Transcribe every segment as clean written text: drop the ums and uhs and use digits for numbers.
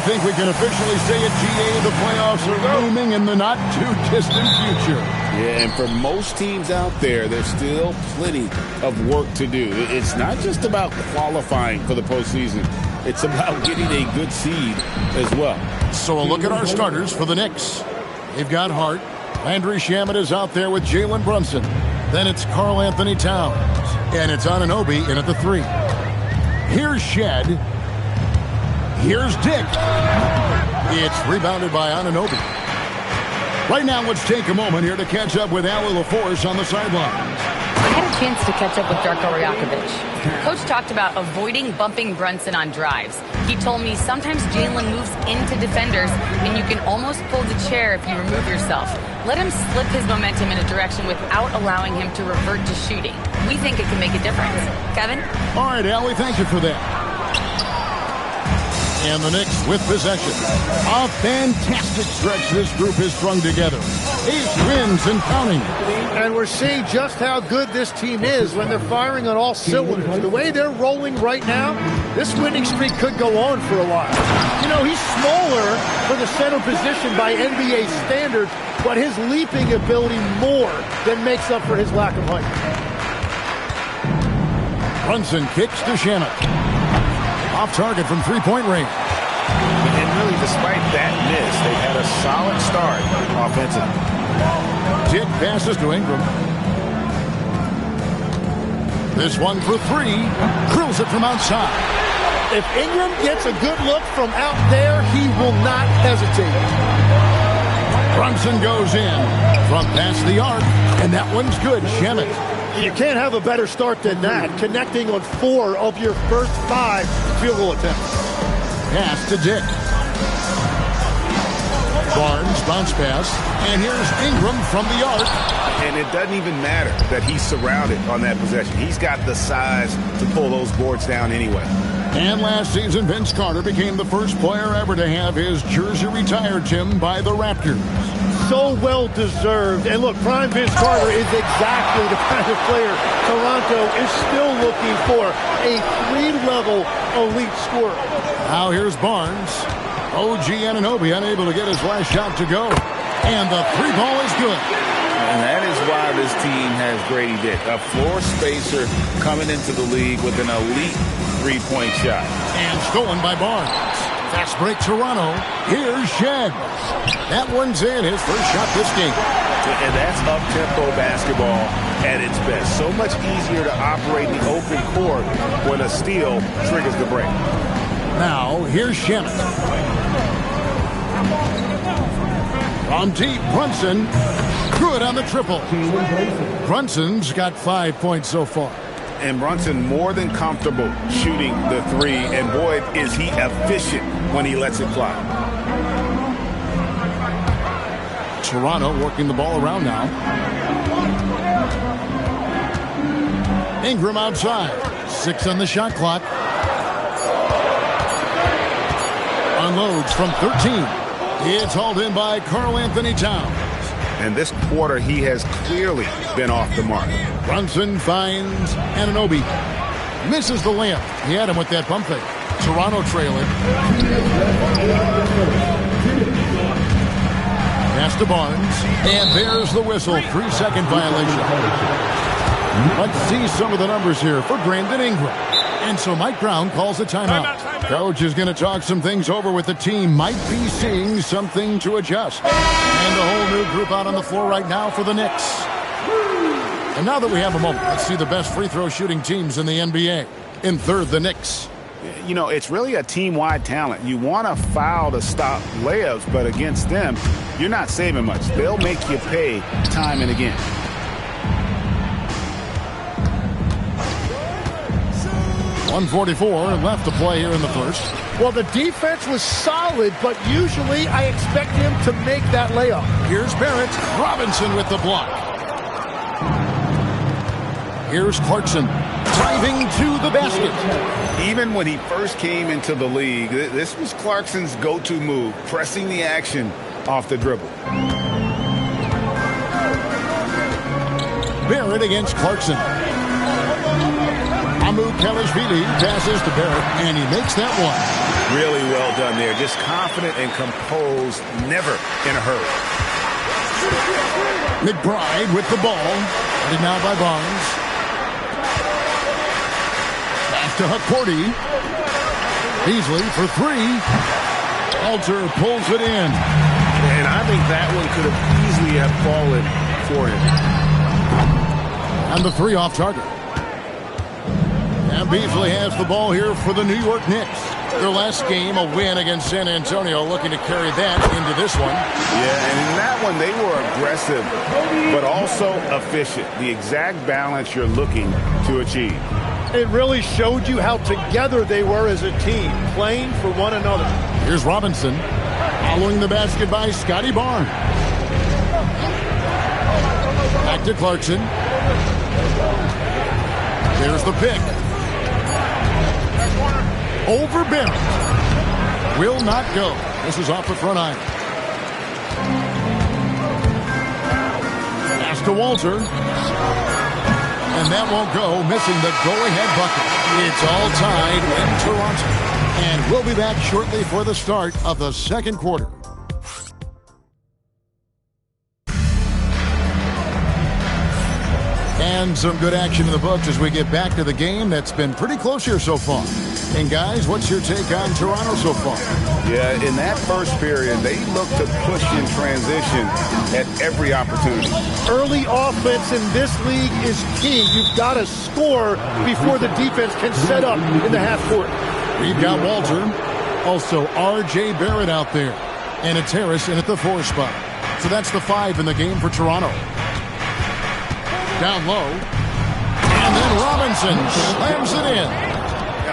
think we can officially say it, GA, the playoffs are looming in the not-too-distant future. Yeah, and for most teams out there, there's still plenty of work to do. It's not just about qualifying for the postseason. It's about getting a good seed as well. So a look at our starters for the Knicks. They've got Hart. Landry Shamet is out there with Jalen Brunson. Then it's Karl Anthony Towns. And it's Anunoby in at the 3. Here's Shed. Here's Dick. It's rebounded by Anunoby. Right now, let's take a moment here to catch up with Allie LaForce on the sidelines. I had a chance to catch up with Darko Rajakovic. Coach talked about avoiding bumping Brunson on drives. He told me sometimes Jalen moves into defenders, and you can almost pull the chair if you remove yourself. Let him slip his momentum in a direction without allowing him to revert to shooting. We think it can make a difference. Kevin? All right, Allie, thank you for that. And the Knicks with possession. A fantastic stretch this group has strung together. 8 wins and counting. And we're seeing just how good this team is when they're firing on all cylinders. The way they're rolling right now, this winning streak could go on for a while. You know, he's smaller for the center position by NBA standards, but his leaping ability more than makes up for his lack of height. Brunson kicks to Shamet. Off target from three-point range. And really, despite that miss, they've had a solid start offensively. Dick passes to Ingram. This one for 3. Drills it from outside. If Ingram gets a good look from out there, he will not hesitate. Brunson goes in from past the arc, and that one's good. Shamet. You can't have a better start than that, connecting on 4 of your first 5 field goal attempts. Pass to Dick. Barnes bounce pass, and here's Ingram from the arc. And it doesn't even matter that he's surrounded on that possession. He's got the size to pull those boards down anyway. And last season, Vince Carter became the first player ever to have his jersey retired, Tim, by the Raptors. So well deserved. And look, prime Vince Carter is exactly the kind of player Toronto is still looking for. A 3-level elite scorer. Now here's Barnes. OG Anunoby unable to get his last shot to go. And the 3 ball is good. And that is why this team has Grady Dick, a floor spacer coming into the league with an elite 3-point shot. And stolen by Barnes. Fast break Toronto. Here's Shed. That one's in, his first shot this game. And that's up-tempo basketball at its best. So much easier to operate the open court when a steal triggers the break. Now, here's Shamet. From deep, Brunson. Good on the triple. Brunson's got 5 points so far. And Brunson more than comfortable shooting the 3. And boy, is he efficient when he lets it fly. Toronto working the ball around now. Ingram outside. 6 on the shot clock. Unloads from 13. It's hauled in by Karl Anthony Towns. And this quarter, he has clearly been off the mark. Brunson finds Anunoby. Misses the layup. He had him with that pump fake. Toronto trailing. Pass to Barnes. And there's the whistle. 3-second violation. Let's see some of the numbers here for Brandon Ingram. And so Mike Brown calls a timeout. Coach is going to talk some things over with the team. Might be seeing something to adjust. And a whole new group out on the floor right now for the Knicks. And now that we have a moment, let's see the best free throw shooting teams in the NBA. In third, the Knicks. You know, it's really a team-wide talent. You want to foul to stop layups, but against them, you're not saving much. They'll make you pay time and again. .144 left to play here in the first. Well, the defense was solid, but usually I expect him to make that layup. Here's Barrett. Robinson with the block. Here's Clarkson driving to the basket. Even when he first came into the league, this was Clarkson's go-to move, pressing the action off the dribble. Barrett against Clarkson. Amu Kalashvili passes to Barrett, and he makes that one. Really well done there. Just confident and composed, never in a hurry. McBride with the ball. Headed now by Barnes. Pass to Hakordi. Beasley for three. Alter pulls it in. And I think that one could have easily have fallen for him. And the three off target. And Beasley has the ball here for the New York Knicks. Their last game, a win against San Antonio, looking to carry that into this one. Yeah, and in that one, they were aggressive, but also efficient. The exact balance you're looking to achieve. It really showed you how together they were as a team, playing for one another. Here's Robinson, following the basket by Scotty Barnes. Back to Clarkson. There's the pick. Over Barrett. Will not go. This is off the front iron. Pass to Walter. And that won't go, missing the go-ahead bucket. It's all tied in Toronto. And we'll be back shortly for the start of the second quarter. And some good action in the books as we get back to the game that's been pretty close here so far. And guys, what's your take on Toronto so far? Yeah, in that first period, they look to push in transition at every opportunity. Early offense in this league is key. You've got to score before the defense can set up in the half court. We've got Walter, also R.J. Barrett out there, and it's Harris in at the 4 spot. So that's the 5 in the game for Toronto. Down low, and then Robinson slams it in.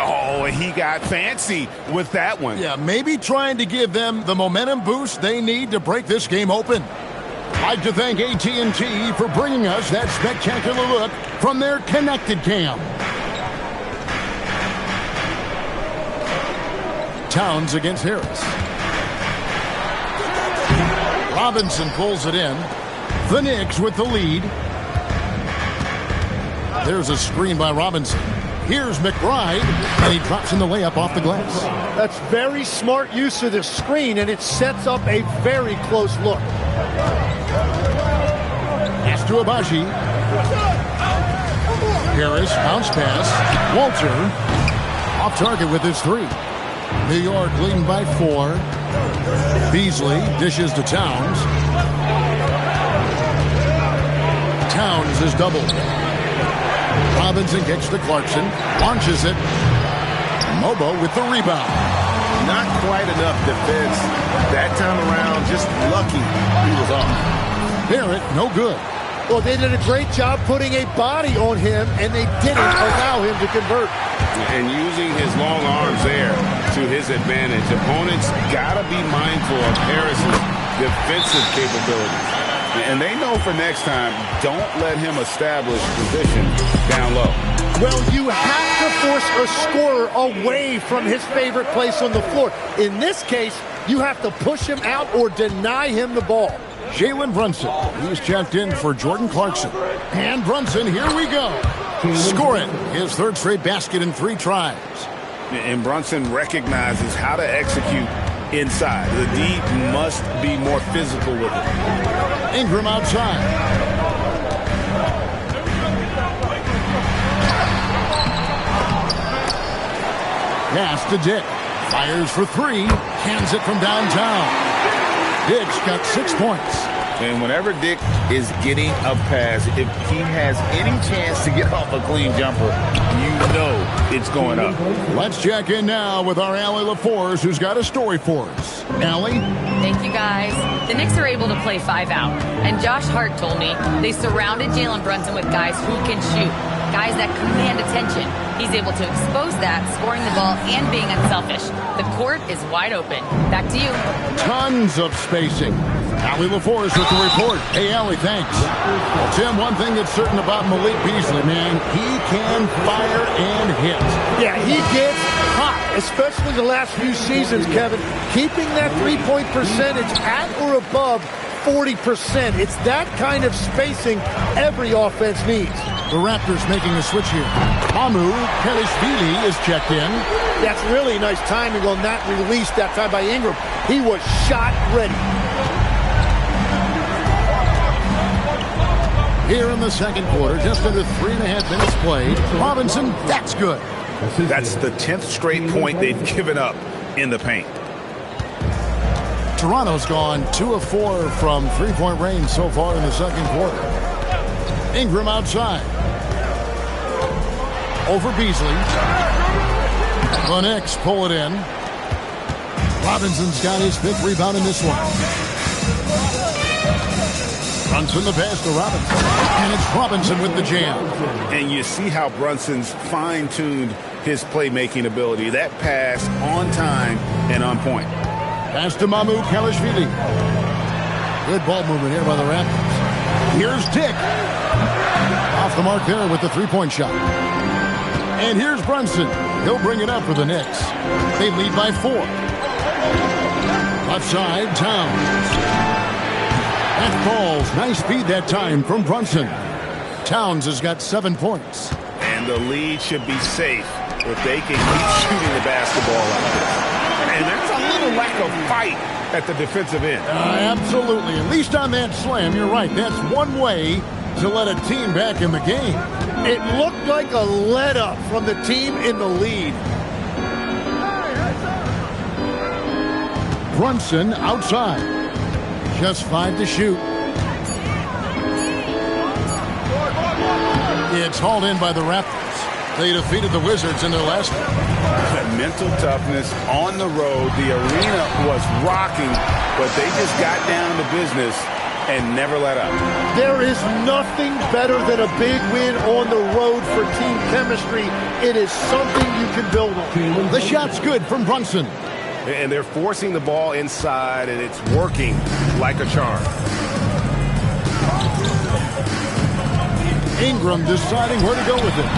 Oh, he got fancy with that one. Yeah, maybe trying to give them the momentum boost they need to break this game open. I'd like to thank AT&T for bringing us that spectacular look from their Connected Cam. Towns against Harris. Robinson pulls it in. The Knicks with the lead. There's a screen by Robinson. Here's McBride, and he drops in the layup off the glass. That's very smart use of the screen, and it sets up a very close look. Pass to Abaji. Harris, bounce pass. Walter, off target with his 3. New York leading by 4. Beasley dishes to Towns. Towns is doubled. Robinson kicks to Clarkson, launches it. Mobo with the rebound. Not quite enough defense that time around. Just lucky he was off. Barrett, no good. Well, they did a great job putting a body on him, and they didn't allow him to convert. And using his long arms there to his advantage. Opponents got to be mindful of Harris's defensive capabilities. And they know for next time, don't let him establish position down low. Well, you have to force a scorer away from his favorite place on the floor. In this case, you have to push him out or deny him the ball. Jalen Brunson, he's checked in for Jordan Clarkson. And Brunson, here we go. Scoring his 3rd straight basket in 3 tries. And Brunson recognizes how to execute inside. The D must be more physical with it. Ingram outside. Pass to Dick. Fires for 3. Hands it from downtown. Dick's got 6 points. And whenever Dick is getting a pass, if he has any chance to get off a clean jumper, you know it's going up. Let's check in now with our Allie LaForce, who's got a story for us. Allie? Thank you, guys. The Knicks are able to play 5 out. And Josh Hart told me they surrounded Jalen Brunson with guys who can shoot, guys that command attention. He's able to expose that, scoring the ball and being unselfish. The court is wide open. Back to you. Tons of spacing. Allie LaForce with the report. Hey, Allie, thanks. Well, Tim, one thing that's certain about Malik Beasley, man, he can fire and hit. Yeah, he gets hot, especially the last few seasons, Kevin. Keeping that three-point percentage at or above 40%. It's that kind of spacing every offense needs. The Raptors making a switch here. Mamu Pelishvili is checked in. That's really nice timing on that release that time by Ingram. He was shot ready. Here in the second quarter, just under 3.5 minutes played. Robinson, that's good. That's the 10th straight point they've given up in the paint. Toronto's gone 2 of 4 from three-point range so far in the second quarter. Ingram outside. Over Beasley. The Knicks pull it in. Robinson's got his fifth rebound in this one. Brunson the pass to Robinson. And it's Robinson with the jam. And you see how Brunson's fine-tuned his playmaking ability. That pass on time and on point. Pass to Mamu Kalashvili. Good ball movement here by the Raptors. Here's Dick. Off the mark there with the three-point shot. And here's Brunson. He'll bring it up for the Knicks. They lead by 4. Left side, Towns. That falls. Nice speed that time from Brunson. Towns has got 7 points. And the lead should be safe if they can keep shooting the basketball like this. And there's a little lack of fight at the defensive end. Absolutely. At least on that slam, you're right. That's one way to let a team back in the game. It looked like a let-up from the team in the lead. Brunson outside. Just 5 to shoot. It's hauled in by the Raptors. They defeated the Wizards in their last one. Mental toughness on the road. The arena was rocking, but they just got down to business and never let up. There is nothing better than a big win on the road for team chemistry. It is something you can build on. The shot's good from Brunson. And they're forcing the ball inside, and it's working like a charm. Ingram deciding where to go with it.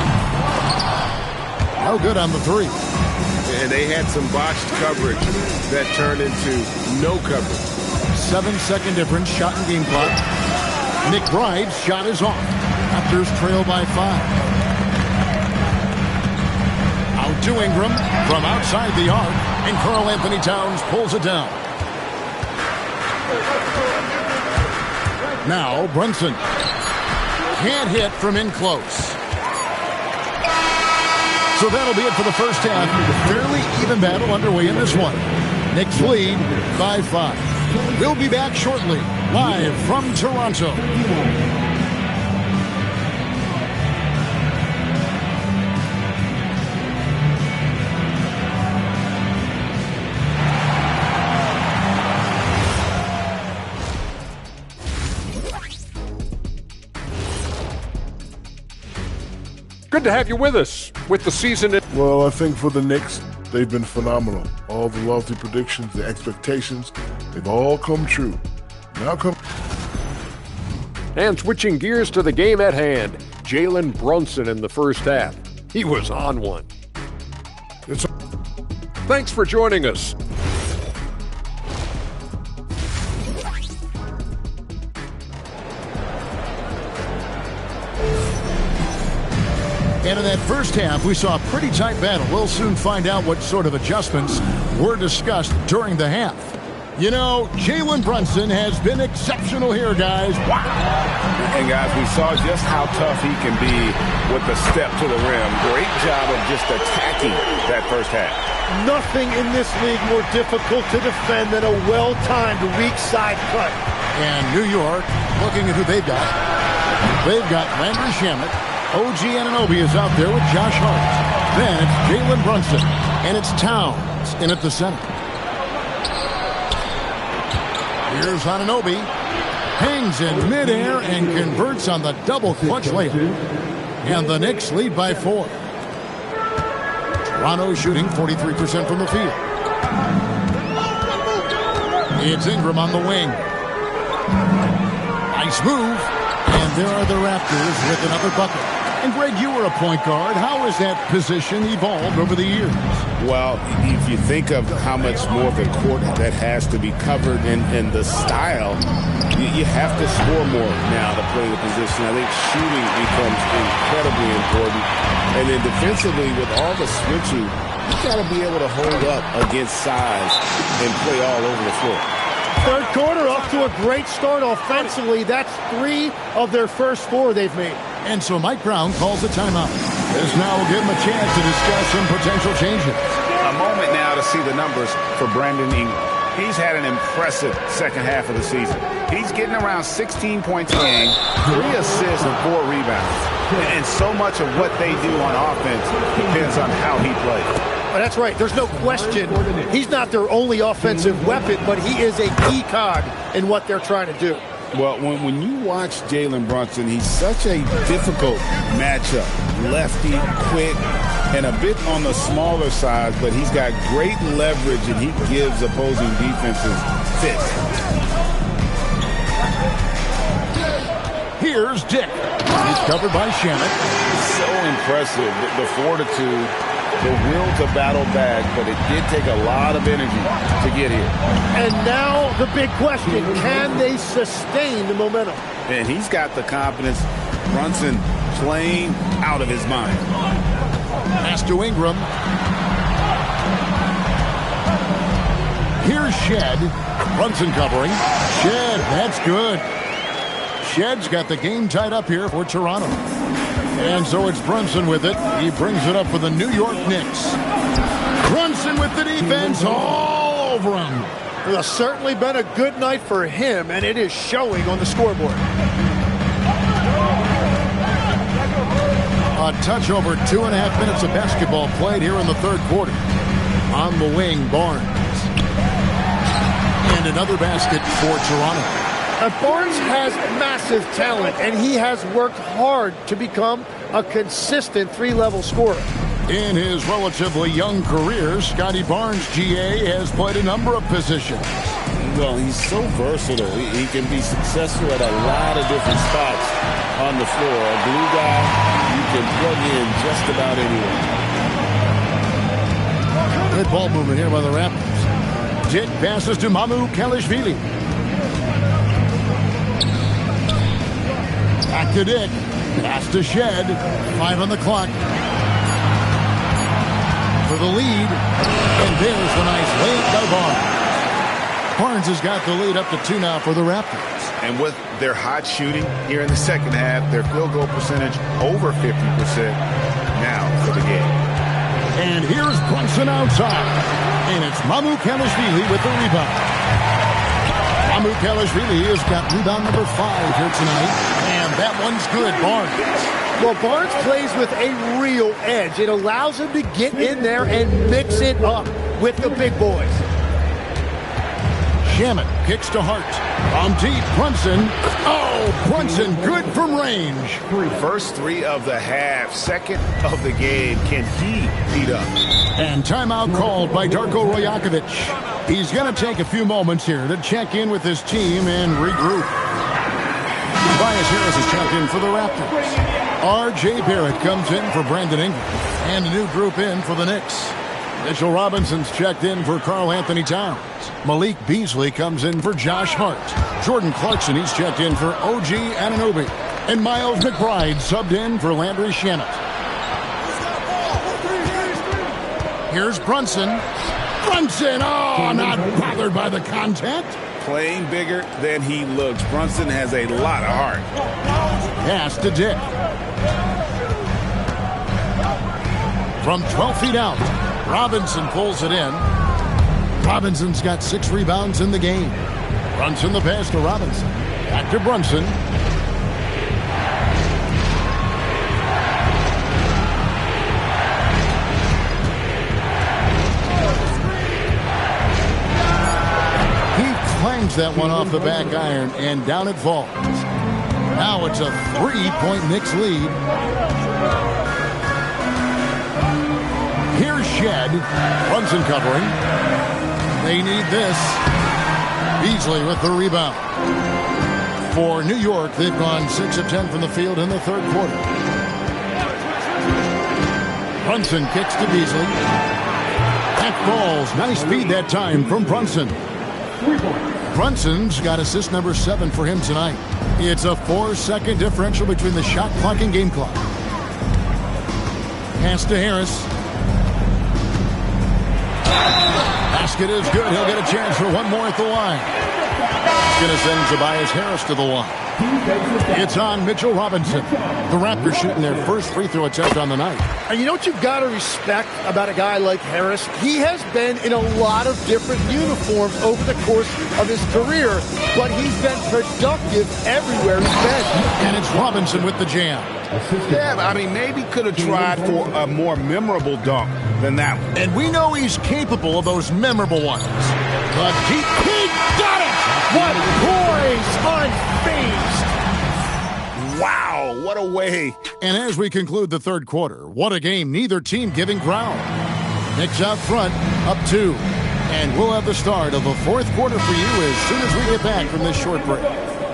No good on the three. And they had some botched coverage that turned into no coverage. 7-second difference, shot and game clock. Nick Bride's shot is off. Raptors trail by 5. Out to Ingram from outside the arc, and Karl Anthony Towns pulls it down. Now Brunson can't hit from in close. So that'll be it for the first half. Fairly even battle underway in this one. Knicks lead by 5. We'll be back shortly, live from Toronto. Good to have you with us with the season. Well, I think for the Knicks, they've been phenomenal. All the lofty predictions, the expectations, they've all come true. Now come. And switching gears to the game at hand, Jalen Brunson in the first half. He was on one. Thanks for joining us. And in that first half, we saw a pretty tight battle. We'll soon find out what sort of adjustments were discussed during the half. You know, Jalen Brunson has been exceptional here, guys. Wow. And, guys, we saw just how tough he can be with the step to the rim. Great job of just attacking that first half. Nothing in this league more difficult to defend than a well-timed weak side cut. And New York, looking at who they've got. They've got Landry Shamet. OG Anunoby is out there with Josh Hart. Then it's Jalen Brunson. And it's Towns in at the center. Here's Anunoby. Hangs in midair and converts on the double clutch layup. And the Knicks lead by 4. Toronto shooting 43% from the field. It's Ingram on the wing. Nice move. And there are the Raptors with another bucket. And Greg, you were a point guard. How has that position evolved over the years? Well, if you think of how much more of the court that has to be covered and the style, you have to score more now to play the position. I think shooting becomes incredibly important. And then defensively, with all the switching, He's got to be able to hold up against size and play all over the floor. Third quarter off to a great start offensively. That's 3 of their first 4 they've made. And so Mike Brown calls a timeout. This now will give him a chance to discuss some potential changes. A moment now to see the numbers for Brandon Ingram. He's had an impressive second half of the season. He's getting around 16 points a game, 3 assists and 4 rebounds. And so much of what they do on offense depends on how he plays. Oh, that's right. There's no question. He's not their only offensive weapon, but he is a key cog in what they're trying to do. Well, when you watch Jalen Brunson, he's such a difficult matchup. Lefty, quick, and a bit on the smaller side, but he's got great leverage, and he gives opposing defenses fits. Here's Dick. He's covered by Shannon. So impressive, the fortitude, the will to battle back, but it did take a lot of energy to get here. And now the big question, can they sustain the momentum? And he's got the confidence. Brunson playing out of his mind. Pass to Ingram. Here's Shed. Brunson covering. Shed, that's good. Shed's got the game tied up here for Toronto. And so it's Brunson with it. He brings it up for the New York Knicks. Brunson with the defense all over him. It has certainly been a good night for him, and it is showing on the scoreboard. A touch over 2.5 minutes of basketball played here in the third quarter. On the wing, Barnes. And another basket for Toronto. Barnes has massive talent, and he has worked hard to become a consistent 3-level scorer. In his relatively young career, Scotty Barnes, GA, has played a number of positions. Well, he's so versatile. He can be successful at a lot of different spots on the floor. A glue guy you can plug in just about anywhere. Good ball movement here by the Raptors. Dick passes to Mamu Kelishvili. Back to Dick. Pass to Shed. 5 on the clock. For the lead. And there's the nice layup by Barnes. Barnes has got the lead up to 2 now for the Raptors. And with their hot shooting here in the second half, their field goal percentage over 50% now for the game. And here's Brunson outside. And it's Mamu Kelishvili with the rebound. Mamu Kelishvili has got rebound number 5 here tonight. And that one's good, Barnes. Well, Barnes plays with a real edge. It allows him to get in there and mix it up with the big boys. Shaman kicks to Hart. From deep, Brunson. Oh, Brunson, good from range. First 3 of the half, second of the game. Can he beat up? And timeout called by Darko Rajakovic. He's going to take a few moments here to check in with his team and regroup. Tobias Harris is checked in for the Raptors. R.J. Barrett comes in for Brandon Ingram. And a new group in for the Knicks. Mitchell Robinson's checked in for Karl Anthony Towns. Malik Beasley comes in for Josh Hart. Jordan Clarkson, he's checked in for OG Anunoby. And Miles McBride subbed in for Landry Shamet. Here's Brunson. Brunson, oh, not bothered by the contact. Playing bigger than he looks. Brunson has a lot of heart. Pass to Dick. From 12 feet out, Robinson pulls it in. Robinson's got 6 rebounds in the game. Brunson the pass to Robinson. Back to Brunson. He clangs that one off the back iron, and down it falls. Now it's a 3-point Knicks lead. Here's Shed. Brunson covering. They need this. Beasley with the rebound. For New York, they've gone 6 of 10 from the field in the third quarter. Brunson kicks to Beasley. That falls. Nice feed that time from Brunson. Brunson's got assist number 7 for him tonight. It's a 4-second differential between the shot clock and game clock. Pass to Harris. Basket is good. He'll get a chance for one more at the line. It's going to send Tobias Harris to the line. It's on Mitchell Robinson. The Raptors shooting their first free throw attempt on the night. And you know what you've got to respect about a guy like Harris? He has been in a lot of different uniforms over the course of his career, but he's been productive everywhere he's been. And it's Robinson with the jam. Yeah, I mean, maybe could have tried for a more memorable dunk than that one. And we know he's capable of those memorable ones. But he got it! What poise, unfazed! Wow, what a way. And as we conclude the third quarter, what a game, neither team giving ground. Knicks out front, up 2. And we'll have the start of the fourth quarter for you as soon as we get back from this short break.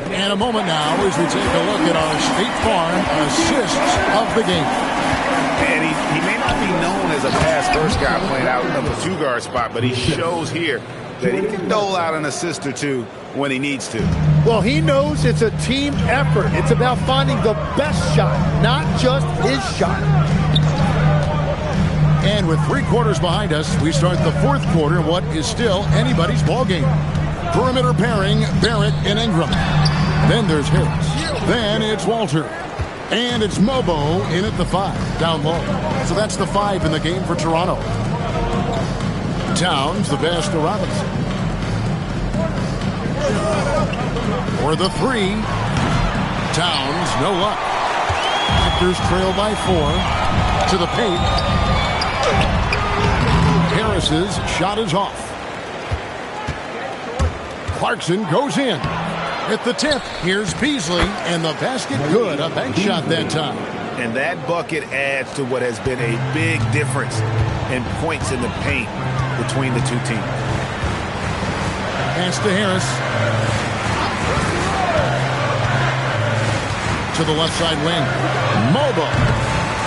And a moment now as we take a look at our State Farm assists of the game. And he may not be known as a pass-first guy playing out of the two-guard spot, but he shows here that he can dole out an assist or two when he needs to. Well, he knows it's a team effort. It's about finding the best shot, not just his shot. And with 3 quarters behind us, we start the fourth quarter, what is still anybody's ball game. Perimeter pairing, Barrett and Ingram. Then there's Harris. Then it's Walter. And it's Mobo in at the 5, down low. So that's the 5 in the game for Toronto. Towns, the pass to Robinson. For the 3. Towns, no luck. Raptors trail by 4. To the paint. Harris's shot is off. Clarkson goes in. At the tip, here's Beasley, and the basket good. A bank shot that time. And that bucket adds to what has been a big difference in points in the paint between the two teams. Pass to Harris. To the left side wing. Mobo.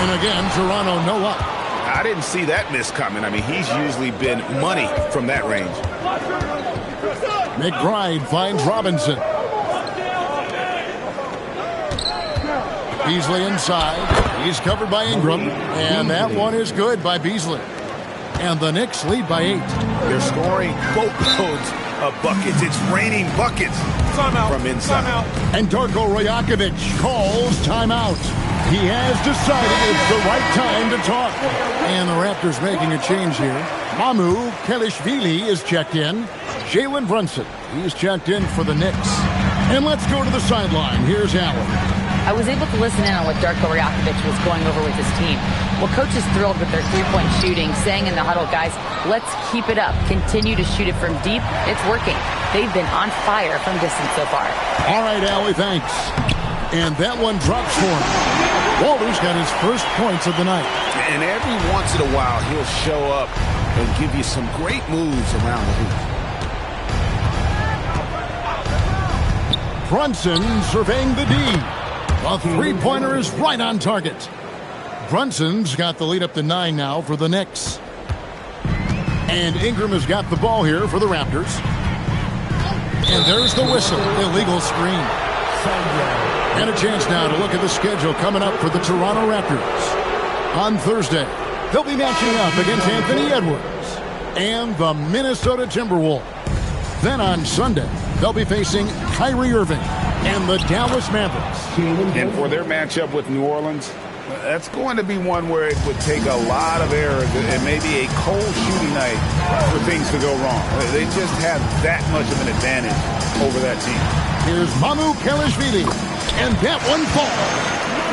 And again, Toronto no luck. I didn't see that miss coming. I mean, he's usually been money from that range. McBride finds Robinson. Beasley inside. He's covered by Ingram. And that one is good by Beasley. And the Knicks lead by 8. They're scoring boatloads of buckets. It's raining buckets from inside. And Darko Rajakovic calls timeout. He has decided it's the right time to talk. And the Raptors making a change here. Mamu Kelishvili is checked in. Jalen Brunson, he's checked in for the Knicks. And let's go to the sideline. Here's Allen. I was able to listen in on what Darko Rajakovic was going over with his team. Well, coach is thrilled with their three-point shooting, saying in the huddle, guys, let's keep it up. Continue to shoot it from deep. It's working. They've been on fire from distance so far. All right, Allie, thanks. And that one drops for him. Walter's got his first points of the night. And every once in a while, he'll show up and give you some great moves around the hoop. Brunson surveying the D. A three-pointer is right on target. Brunson's got the lead up to 9 now for the Knicks. And Ingram has got the ball here for the Raptors. And there's the whistle. Illegal screen. And a chance now to look at the schedule coming up for the Toronto Raptors. On Thursday, they'll be matching up against Anthony Edwards and the Minnesota Timberwolves. Then on Sunday, they'll be facing Kyrie Irving and the Dallas Mavericks. And for their matchup with New Orleans, that's going to be one where it would take a lot of errors and maybe a cold shooting night for things to go wrong. They just have that much of an advantage over that team. Here's Mamu Kelishvili, and that one falls.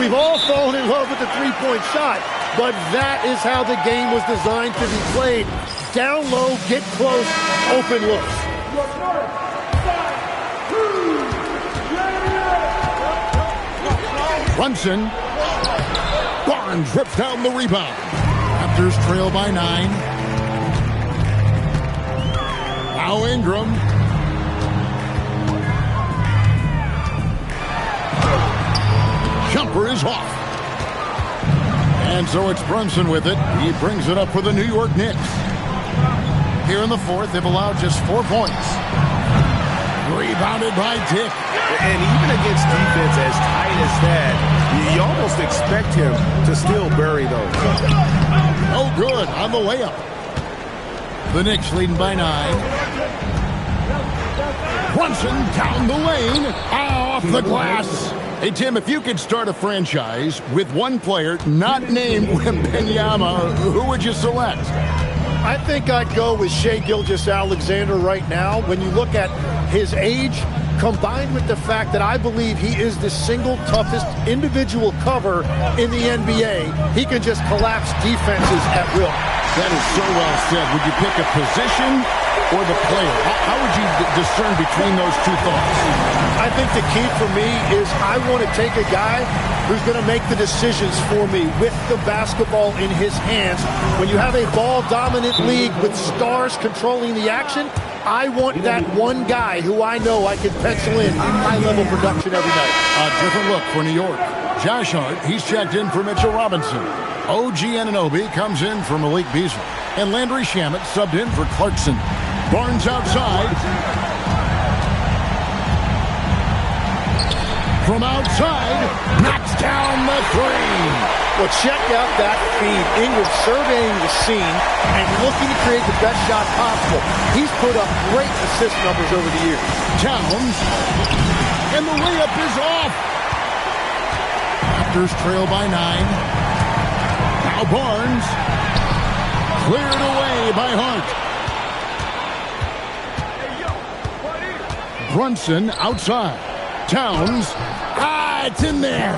We've all fallen in love with the three-point shot, but that is how the game was designed to be played. Down low, get close, open looks. Brunson. Barnes rips down the rebound. Raptors trail by 9. Now Ingram. Jumper is off. And so it's Brunson with it. He brings it up for the New York Knicks. Here in the fourth, they've allowed just 4 points. Rebounded by Dick. And even against defense as tight as that, you almost expect him to still bury those. Oh, good on the layup. The Knicks leading by 9. Brunson down the lane. Off the glass. Hey, Tim, if you could start a franchise with one player not named Wembanyama, who would you select? I think I'd go with Shai Gilgeous-Alexander right now. When you look at his age, combined with the fact that I believe he is the single toughest individual cover in the NBA, he can just collapse defenses at will. That is so well said. Would you pick a position or the player? How would you discern between those two thoughts? I think the key for me is I want to take a guy who's going to make the decisions for me with the basketball in his hands. When you have a ball-dominant league with stars controlling the action, I want that one guy who I know I can pencil in high-level production every night. A different look for New York. Josh Hart, he's checked in for Mitchell Robinson. OG Anunoby comes in for Malik Beasley. And Landry Shamet subbed in for Clarkson. Barnes outside. From outside, knocks down the three. Well, check out that feed. Ingram surveying the scene and looking to create the best shot possible. He's put up great assist numbers over the years. Towns, and the layup is off. Raptors trail by 9. Now Barnes, cleared away by Hart. Brunson outside. Towns, it's in there.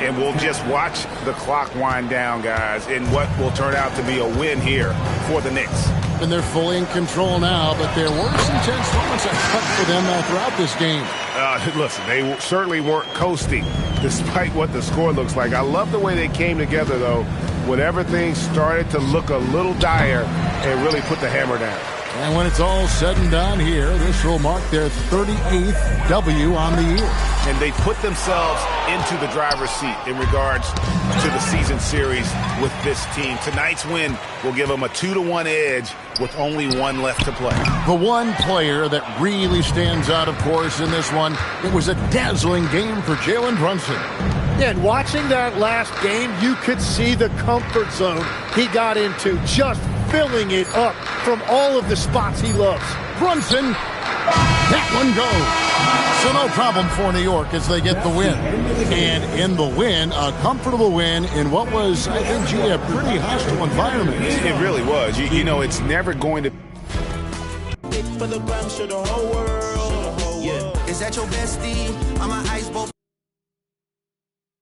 And we'll just watch the clock wind down, guys, in what will turn out to be a win here for the Knicks. And they're fully in control now, but there were some tense moments for them throughout this game. Listen, they certainly weren't coasting, despite what the score looks like. I love the way they came together, though, whenever things started to look a little dire and really put the hammer down. And when it's all said and done here, this will mark their 38th W on the year. And they put themselves into the driver's seat in regards to the season series with this team. Tonight's win will give them a 2-1 edge with only one left to play. The one player that really stands out, of course, in this one, it was a dazzling game for Jalen Brunson. Yeah, and watching that last game, you could see the comfort zone he got into, just filling it up from all of the spots he loves. Brunson, that one goes. So no problem for New York as they get the win. And in the win, a comfortable win in what was, I think, G, a pretty hostile environment. It really was. You know, it's never going to... For the gram, show the whole world. Yeah. Is that your bestie? I'm an ice boat.